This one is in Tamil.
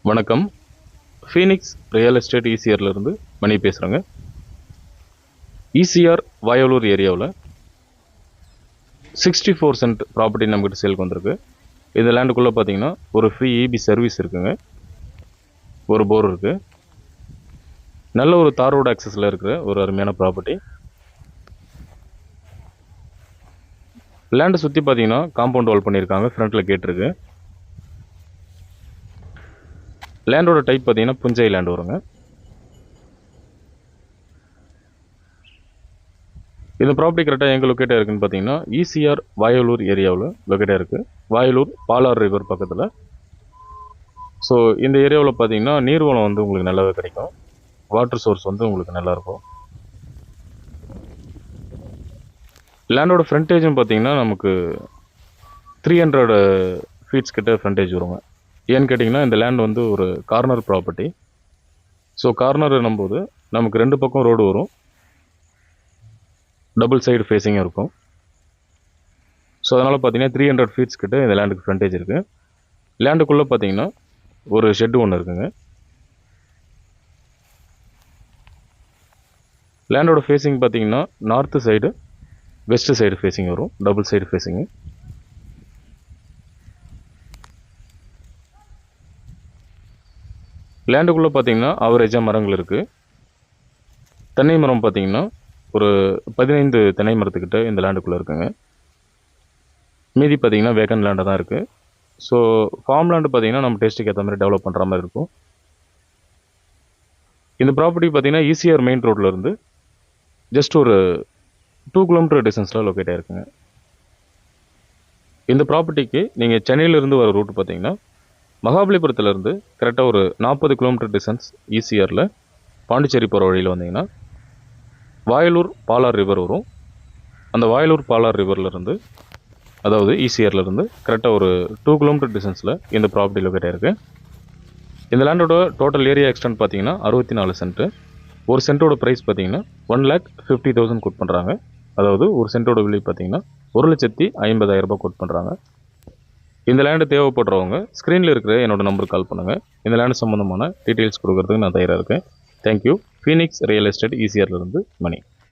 வணக்கம். ஃபீனிக்ஸ் ரியல் எஸ்டேட் ஈசிஆர்லேருந்து மணி பேசுகிறேங்க. ஈசிஆர் வயலூர் ஏரியாவில் 64 சென்ட் ப்ராப்பர்ட்டி நம்மகிட்ட சேலுக்கு வந்திருக்கு. இந்த லேண்டுக்குள்ளே பார்த்தீங்கன்னா ஒரு ஃப்ரீ இபி சர்வீஸ் இருக்குங்க, ஒரு போர் இருக்குது, நல்ல ஒரு தார் ரோடு ஆக்சஸில் இருக்கிற ஒரு அருமையான ப்ராப்பர்ட்டி. லேண்டை சுற்றி பார்த்தீங்கன்னா காம்பவுண்ட் வால் பண்ணியிருக்காங்க, ஃப்ரண்ட்டில் கேட் இருக்குது. லேண்டோட டைப் பார்த்தீங்கன்னா புஞ்சை லேண்ட் வருங்க. இந்த ப்ராப்பர்ட்டி கரெக்டாக எங்கே லொக்கேட்டாக இருக்குன்னு பார்த்தீங்கன்னா ஈசிஆர் வயலூர் ஏரியாவில் லொக்கேட்டாக இருக்குது. வயலூர் பாலார் ரிவர் பக்கத்தில். ஸோ இந்த ஏரியாவில் பார்த்தீங்கன்னா நீர்வளம் வந்து உங்களுக்கு நல்லாவே கிடைக்கும், வாட்டர் சோர்ஸ் வந்து உங்களுக்கு நல்லாயிருக்கும். லேண்டோட ஃப்ரண்டேஜும் பார்த்தீங்கன்னா நமக்கு 300 ஃபீட்ஸ் கிட்ட ஃப்ரண்டேஜ் வருங்க. ஏன்னு கேட்டிங்கன்னா இந்த லேண்ட் வந்து ஒரு கார்னர் ப்ராப்பர்ட்டி. ஸோ கார்னர் என்னும்போது நமக்கு 2 பக்கம் ரோடு வரும், டபுள் சைடு ஃபேஸிங்கும் இருக்கும். ஸோ அதனால் பார்த்தீங்கன்னா 300 ஃபீட்ஸ் கிட்ட இந்த லேண்டுக்கு ஃப்ரண்டேஜ் இருக்குது. லேண்டுக்குள்ளே பார்த்தீங்கன்னா ஒரு ஷெட்டு ஒன்று இருக்குங்க. லேண்டோட ஃபேஸிங் பார்த்தீங்கன்னா north side west side facing வரும், டபுள் சைடு ஃபேஸிங்கு. லேண்டுக்குள்ளே பார்த்தீங்கன்னா ஆவரேஜாக மரங்கள் இருக்குது. தென்னை மரம் பார்த்தீங்கன்னா ஒரு 15 தென்னை மரத்துக்கிட்ட இந்த லேண்டுக்குள்ளே இருக்குங்க. மீதி பார்த்தீங்கன்னா வேக்கன் லேண்டாக தான் இருக்குது. ஸோ ஃபார்ம் லேண்டு பார்த்தீங்கன்னா நம்ம டேஸ்ட்டுக்கு ஏற்ற மாதிரி டெவலப் பண்ணுற மாதிரி இருக்கும். இந்த ப்ராப்பர்ட்டி பார்த்தீங்கன்னா ஈசிஆர் மெயின் ரோட்டில் இருந்து ஜஸ்ட் ஒரு 2 கிலோமீட்டர் டிஸ்டன்ஸில் லொக்கேட் ஆகிருக்குங்க. இந்த ப்ராப்பர்ட்டிக்கு நீங்கள் சென்னையிலேருந்து வர ரூட் பார்த்தீங்கன்னா மகாபலிபுரத்துலேருந்து கரெக்டாக ஒரு 40 கிலோமீட்டர் டிஸ்டன்ஸ் ஈசிஆரில் பாண்டிச்சேரி போகிற வழியில் வந்தீங்கன்னா வயலூர் பாலார் ரிவர் வரும். அந்த வயலூர் பாலார் ரிவர்லேருந்து, அதாவது ஈசிஆர்லேருந்து கரெக்டாக ஒரு 2 கிலோமீட்டர் டிஸ்டன்ஸில் இந்த ப்ராப்பர்ட்டி லொக்கேட் ஆகிருக்கு. இந்த லேண்டோட டோட்டல் ஏரியா எக்ஸ்டென்ட் பார்த்தீங்கன்னா 64 சென்ட்டு. ஒரு சென்ட்டோட ப்ரைஸ் பார்த்தீங்கன்னா 1,50,000 கோட் பண்ணுறாங்க. அதாவது ஒரு சென்ட்டோட விலை பார்த்தீங்கன்னா 1,50,000 ரூபாய் கோட் பண்ணுறாங்க. இந்த லேண்டு தேவைப்படுறவங்க ஸ்க்ரீனில் இருக்கிற என்னோட நம்பருக்கு கால் பண்ணுங்கள். இந்த லேண்டு சம்மந்தமான டீட்டெயில்ஸ் கொடுக்கறதுக்கு நான் தயாராக இருக்கேன். தேங்க்யூ. ஃபீனிக்ஸ் ரியல் எஸ்டேட் ஈசிஆர்லேருந்து மணி.